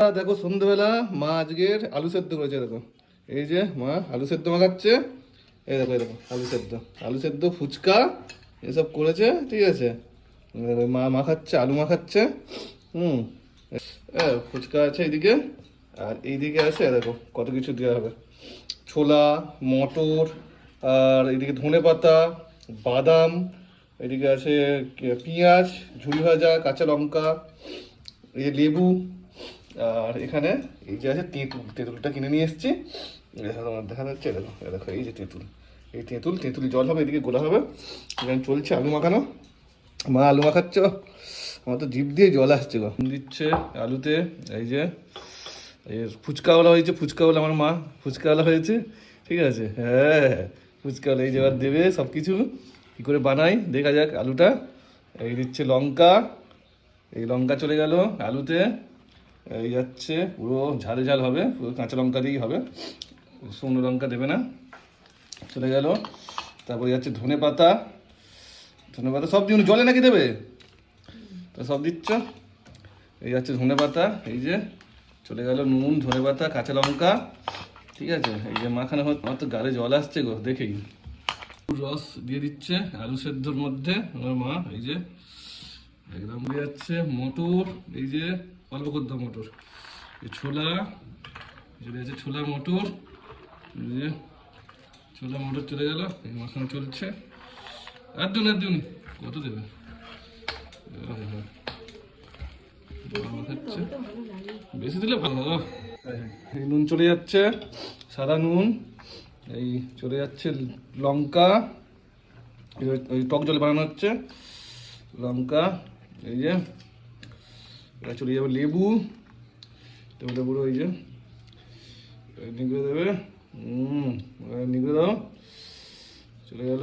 দেখো সন্ধ্যেবেলা মা আজকের আলু সেদ্ধ করেছে। দেখো এই যে মা আলু সেদ্ধ মাখাচ্ছে। এই দেখো এই দেখো আলু সেদ্ধ ফুচকা এসব করেছে, ঠিক আছে। মা মাখাচ্ছে, আলু মাখাচ্ছে। হুম, ফুচকা আছে এইদিকে, আর এইদিকে আছে দেখো কত কিছু দেওয়া হবে। ছোলা, মটর, আর এইদিকে ধনে পাতা, বাদাম, এদিকে আছে পেঁয়াজ, ঝুড়ি ভাজা, কাঁচা লঙ্কা, এই যে লেবু, আর এখানে এই যে আছে তেঁতুলটা কিনে নিয়ে এসেছি। তোমার দেখা যাচ্ছে, দেখো দেখো এই যে তেঁতুল, এই তেঁতুল জল হবে, এদিকে গোলা হবে। এখানে চলছে আলু মাখানো, মা আলু মাখাচ্ছে। আমার তো জিভ দিয়ে জল আসছে গো। দিচ্ছে আলুতে। এই যে ফুচকাওয়ালা হয়েছে, ফুচকাওয়ালা আমার মা ফুচকাওয়ালা হয়েছে, ঠিক আছে। হ্যাঁ, ফুচকাওয়ালা এই যে এবার দেবে সব কিছু কী করে বানাই দেখা যাক। আলুটা এই দিচ্ছে লঙ্কা, এই লঙ্কা চলে গেল আলুতে। এই যাচ্ছে পুরো ঝাল ঝাল হবে, পুরো কাঁচা লঙ্কা দিয়েই হবে, শুকনো লঙ্কা দেবে না। চলে গেল। তারপরে যাচ্ছে ধনে পাতা সব দিন জলে নাকি দেবে, তো সব দিচ্ছ। এই যাচ্ছে ধনে পাতা, এই যে চলে গেল নুন, ধনে পাতা, কাঁচা লঙ্কা, ঠিক আছে। এই যে মাখানো হচ্ছে, আমার তো গালে জল আসছে গো দেখেই। রস দিয়ে দিচ্ছে আলু সেদ্ধর মধ্যে আমার মা। এই যে একদম দিয়ে যাচ্ছে মটর, এই যে অল্প করতে মটর, এই ছোলা, চলে যাচ্ছে ছোলা মটর, এই যে ছোলা মটর চলে গেল। এই মাখানো চলছে। আর দিন কত দেবে, বেশি দিলে ভালো। এই নুন চলে যাচ্ছে, সাদা নুন। এই চলে যাচ্ছে লঙ্কা, ওই টক জলে বানানো হচ্ছে লঙ্কা। এই যে এটা চলে যাবে লেবু, লেবুর ওই যে নিগড়ে দেবে। নিগড়ে দাও, চলে গেল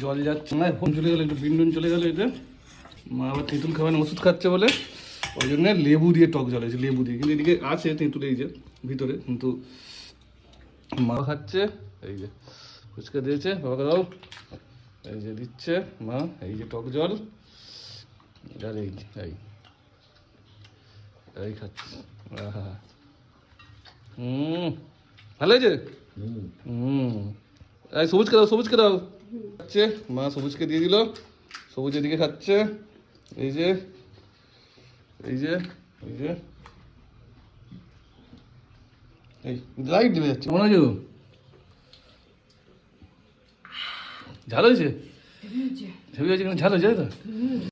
জল যাচ্ছে না, ফোন চলে গেলো, একটু বিন্দুন চলে গেলো। এতে মা আবার তেঁতুল খাবে না, ওষুধ খাচ্ছে বলে, ওই জন্য লেবু দিয়ে টক জল হয়েছে, লেবু দিয়ে। কিন্তু এদিকে আছে তেঁতুল এই যে ভিতরে, কিন্তু মা খাচ্ছে। এই যে ফুচকা দিয়েছে বাবাকে দাও, এই যে দিচ্ছে মা, এই যে টক জল, আর এই এই এই খাচ্ছে। ভালো হয়েছে। এই সবুজকে দাও খাচ্ছে মা, সবুজকে দিয়ে দিল, সবুজ এদিকে খাচ্ছে। এই যে এই যে এই যে এই লাইট দিবে যাচ্ছে, মনে হয় ঝাল হয়েছে, ঝাল হয়েছে, ঝাল হয়েছে তো।